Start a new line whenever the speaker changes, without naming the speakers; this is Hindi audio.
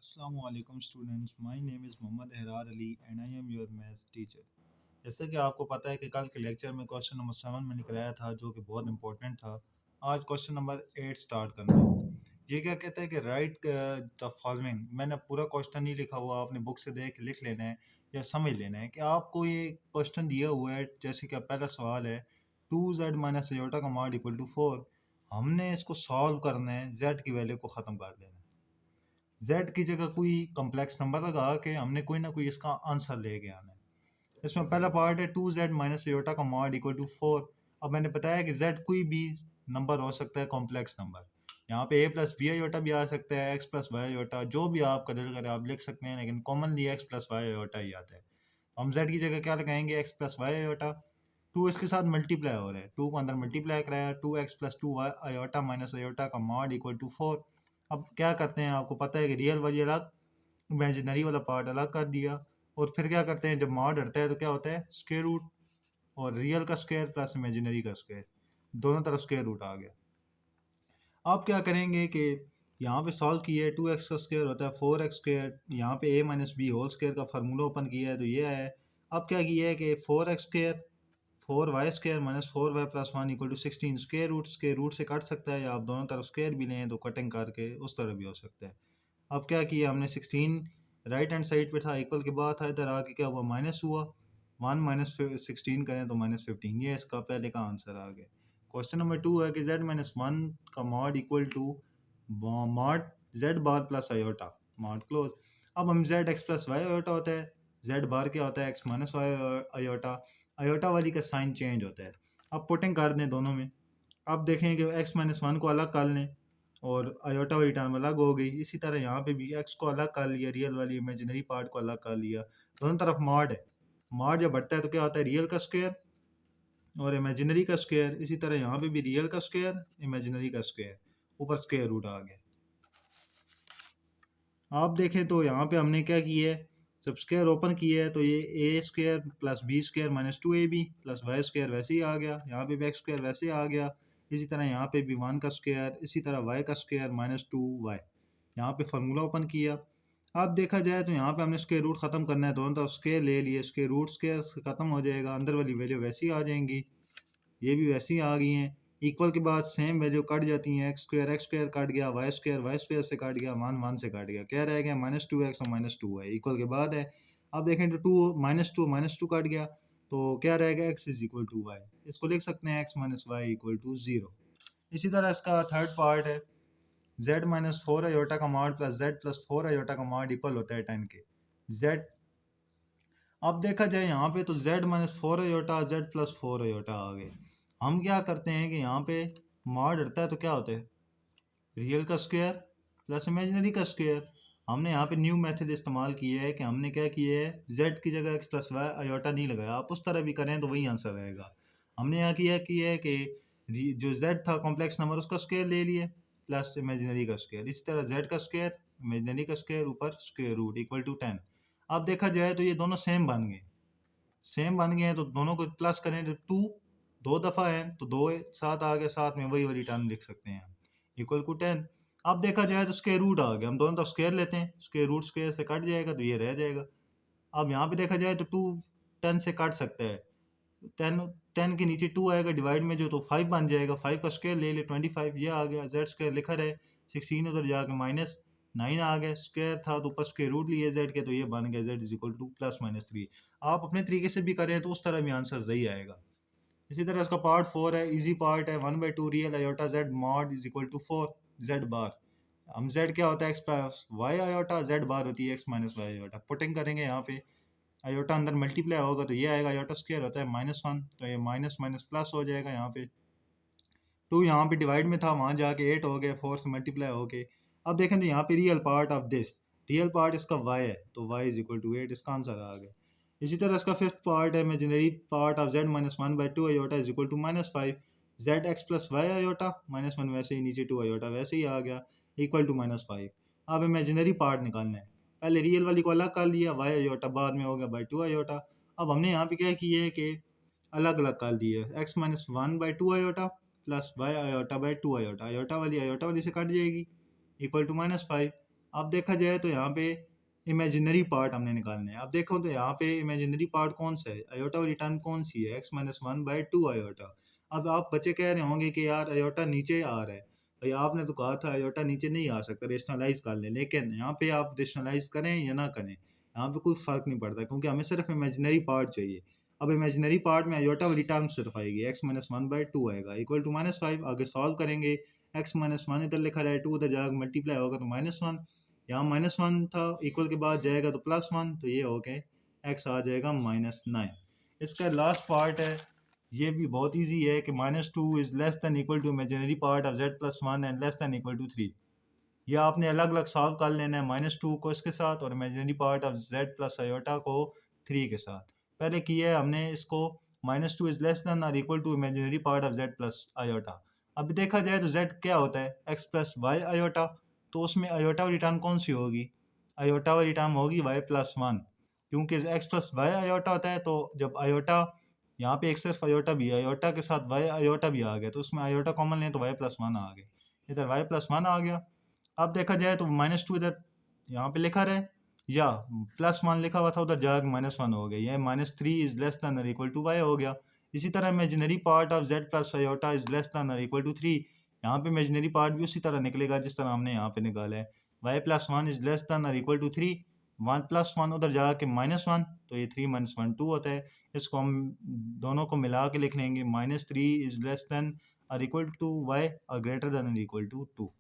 Assalamualaikum students, my name is Mohammad Ehrar Ali and I am your maths teacher। जैसे कि आपको पता है कि कल के लेक्चर में क्वेश्चन नंबर 7 मैंने कराया था जो कि बहुत इंपॉर्टेंट था। आज क्वेश्चन नंबर 8 स्टार्ट करना है। ये क्या कहता है कि राइट द फॉलोइंग। मैंने पूरा क्वेश्चन नहीं लिखा हुआ, आपने बुक से देख लिख लेना है या समझ लेना है कि आपको ये क्वेश्चन दिया हुआ है। जैसे कि पहला सवाल है 2z माइनस अयोटा का मॉड इक्वल टू 4। हमने इसको सॉल्व करना है, z की वैल्यू को ख़त्म कर लेना है। z की जगह कोई कॉम्प्लेक्स नंबर लगा के हमने कोई ना कोई इसका आंसर लेके आना है। इसमें पहला पार्ट है 2z माइनस योटा का मॉड इक्वल टू 4। अब मैंने बताया कि z कोई भी नंबर हो सकता है, कॉम्प्लेक्स नंबर। यहाँ पे a प्लस बी योटा भी आ सकता है, x प्लस वाई योटा, जो भी आपका दिल करे आप लिख सकते हैं, लेकिन commonly x plus y iota ही आता है। हम z की जगह क्या लगाएंगे, x plus y iota. Two इसके साथ मल्टीप्लाई हो रहा है, टू को अंदर मल्टीप्लाई कराया, 2x plus two y iota minus iota का मॉड इक्वल टू 4। अब क्या करते हैं, आपको पता है कि रियल वाली अलग, इमेजिनरी वाला पार्ट अलग कर दिया। और फिर क्या करते हैं, जब मॉड हटता है तो क्या होता है, स्क्वायर रूट। और रियल का स्क्वायर प्लस इमेजिनरी का स्क्वायर, दोनों तरफ स्क्वायर रूट आ गया। आप क्या करेंगे कि यहाँ पे सॉल्व किया है, 2x का स्क्वायर होता है 4x स्क्वायर। यहाँ पे a minus B whole square का फार्मूला ओपन किया है तो ये आया है। अब क्या किया है कि 4x square 4y square minus 4y plus 1 equal to 16। Square root से कट सकता है, या आप दोनों तरफ स्क्वायर भी लें तो कटिंग करके उस तरह भी हो सकता है। अब क्या किया हमने, 16 राइट हैंड साइड पे था, इक्वल के बाद था, इधर आके क्या हुआ, माइनस हुआ। 1 माइनस 16 करें तो माइनस 15। ये इसका पहले का आंसर आ गया। क्वेश्चन नंबर 2 है कि z माइनस 1 का mod equal to mod z bar plus iota, mod close. अब हम z x plus y iota होता है, z बार क्या होता है, x minus y iota. Iota वाली का साइन चेंज होता है। अब पुटिंग कर दें दोनों में। अब देखें कि x माइनस 1 को अलग कर लें और आयोटा वाली टर्म अलग हो गई। इसी तरह यहाँ पे भी x को अलग कर लिया, रियल वाली इमेजिनरी पार्ट को अलग कर लिया। दोनों तरफ मॉड है। मॉड जब बढ़ता है तो क्या होता है, रियल का स्क्वायर और इमेजिनरी का स्क्वायर। इसी तरह यहाँ पे भी रियल का स्क्वायर, इमेजिनरी का स्क्वायर, ऊपर स्क्वायर रूट आ गया। आप देखें तो यहाँ पे हमने क्या किया है, जब स्क्वायर ओपन किया है तो ये a square plus b square minus 2ab plus y square वैसे ही आ गया। यहाँ पे भी एक्स स्क्वायर वैसे आ गया। इसी तरह यहाँ पे भी 1 का स्क्वायर, इसी तरह वाई का स्क्वायर माइनस 2y। यहाँ पे फार्मूला ओपन किया। अब देखा जाए तो यहाँ पे हमने स्क्वायर रूट ख़त्म करना है, दोनों तरफ स्क्वायर ले लिए, स्क्वायर रूट स्क्वायर ख़त्म हो जाएगा, अंदर वाली वैल्यू वैसी आ जाएंगी, ये भी वैसी आ गई हैं। इक्वल के बाद सेम वैल्यू कट जाती हैं, एक्स स्क्वायर कट गया, वाई स्क्वायर से कट गया, वन से कट गया, क्या रह गया, माइनस 2x और माइनस 2y इक्वल के बाद है। अब देखें तो माइनस टू कट गया तो क्या रहेगा, x is equal to y. इसको लिख सकते हैं x minus y equal to 0। इसी तरह इसका थर्ड पार्ट है z माइनस 4 का मॉड प्लस z प्लस 4 का मॉड इक्वल होता है 10 के। z, अब देखा जाए यहाँ पे तो z माइनस 4 जेड प्लस 4 आ गए। हम क्या करते हैं कि यहाँ पे मॉड हटता है तो क्या होता है, रियल का स्क्वायर प्लस इमेजिनरी का स्क्वायर। हमने यहाँ पे न्यू मेथड इस्तेमाल किया है कि हमने क्या किया है, z की जगह x प्लस वाई आयोटा नहीं लगाया। आप उस तरह भी करें तो वही आंसर रहेगा। हमने यहाँ किया है कि जो z था कॉम्प्लेक्स नंबर, उसका स्क्वायर ले लिए प्लस इमेजिनरी का स्क्वायर। इसी तरह z का स्क्वायर, इमेजिनरी का स्क्वायर, ऊपर स्क्वायर रूट इक्वल टू 10। अब देखा जाए तो ये दोनों सेम बन गए। सेम बन गए हैं तो दोनों को प्लस करें तो 2 दो दफ़ा है तो 2 साथ आ गया, साथ में वही वाली टर्म लिख सकते हैं इक्वल टू 10। अब देखा जाए तो स्क्वायर रूट आ गया, हम दोनों तरफ स्क्वायर लेते हैं, स्क्वायर रूट स्क्वायर से कट जाएगा तो ये रह जाएगा। अब यहाँ पे देखा जाए तो 2 10 से कट सकता है, 10 10 के नीचे 2 आएगा डिवाइड में जो, तो 5 बन जाएगा। 5 का स्क्वायर ले ले 25, ये आ गया। जेड स्क्वायर लिखा रहे, 16 उधर जाके माइनस 9 आ गया। स्क्वायर था तो ऊपर स्क्वायर रूट लिए जेड के, तो ये बन गया Z is equal two plus minus 3। आप अपने तरीके से भी करें तो उस तरह भी आंसर सही आएगा। इसी तरह इसका पार्ट 4 है, इजी पार्ट है, 1/2 real iota z mod is equal to 4 z bar. हम जेड क्या होता है, x plus y iota, z bar होती है x minus y iota. Putting करेंगे यहाँ पे, आयोटा अंदर मल्टीप्लाई होगा तो ये आएगा, आयोटा स्क्वायर होता है -1 तो ये माइनस माइनस प्लस हो जाएगा। यहाँ पे 2 यहाँ पे डिवाइड में था, वहाँ जाके 8 हो गया, 4 से मल्टीप्लाई हो गए। अब देखें तो यहाँ पे real part of this, real part इसका y है तो y इज इक्वल टू 8, इसका आंसर आ गया। इसी तरह इसका फिफ्थ पार्ट है, imaginary part of z minus 1/2 iota is equal to -5। Z x plus y iota -1 वैसे ही, नीचे 2 आयोटा वैसे ही आ गया, इक्वल टू -5। अब इमेजिनरी पार्ट निकालना है, पहले रियल वाली को अलग कर लिया, वाई आयोटा बाद में हो गया बाई 2 आयोटा। अब हमने यहाँ पे क्या किया है कि अलग अलग कर दिया, x minus 1/2 iota plus y iota by 2 iota, iota वाली से कट जाएगी, इक्वल टू -5। अब देखा जाए तो यहाँ पे इमेजिनरी पार्ट हमने निकालना है। अब देखो तो यहाँ पे इमेजिनरी पार्ट कौन सा है, आयोटा वाली टर्म कौन सी है, x minus one by two iota. अब आप बच्चे कह रहे होंगे कि यार आयोटा नीचे आ रहा है, भाई आपने तो कहा था आयोटा नीचे नहीं आ सकता, रेशनलाइज कर लें, लेकिन यहाँ पे आप रेशनलाइज करें या ना करें यहाँ पे कोई फ़र्क नहीं पड़ता, क्योंकि हमें सिर्फ इमेजिनरी पार्ट चाहिए। अब इमेजिनरी पार्ट में आयोटा वाली टर्म सिर्फ आएगी, x minus one by two आएगा इक्वल टू माइनस फाइव। आगे सॉल्व करेंगे, x माइनस वन इधर लिखा रहा है, टू उधर जाकर मल्टीप्लाई होगा तो माइनस वन, यहाँ माइनस वन था, इक्वल के बाद जाएगा तो प्लस वन, तो ये हो गए x आ जाएगा माइनस नाइन। इसका लास्ट पार्ट है, ये भी बहुत इजी है कि minus two is less than equal to imaginary part of z plus one and less than equal to three. यह आपने अलग अलग सॉल्व कर लेना है, माइनस टू को इसके साथ और imaginary part of z plus iota को थ्री के साथ। पहले किया है हमने इसको, minus two is less than और equal to imaginary part of z plus iota. अब देखा जाए तो z क्या होता है, x प्लस वाई आयोटा, तो उसमें आयोटा वाली टर्म कौन सी होगी, आयोटा वाली टर्म होगी y प्लस वन, क्योंकि x प्लस वाई आयोटा होता है, तो जब आयोटा यहाँ पे एक सिर्फ आयोटा भी है, आयोटा के साथ y आयोटा भी आ गया, तो उसमें आयोटा कॉमन लें तो y प्लस वन आ गया, इधर y प्लस वन आ गया। अब देखा जाए तो माइनस टू इधर यहाँ पे लिखा रहे या प्लस वन लिखा हुआ था उधर जाकर माइनस वन हो गया, ये minus three is less than और इक्वल टू वाई हो गया। इसी तरह imaginary part of z plus iota is less than और इक्वल टू थ्री, यहाँ पे इमेजिनरी पार्ट भी उसी तरह निकलेगा जिस तरह हमने यहाँ पे निकाला है, y plus one is less than और equal to three, one plus one उधर जाके माइनस वन, तो ये थ्री माइनस वन टू होता है। इसको हम दोनों को मिला के लिख लेंगे, minus three is less than और इक्वल टू वाई और ग्रेटर दैन और इक्वल टू टू।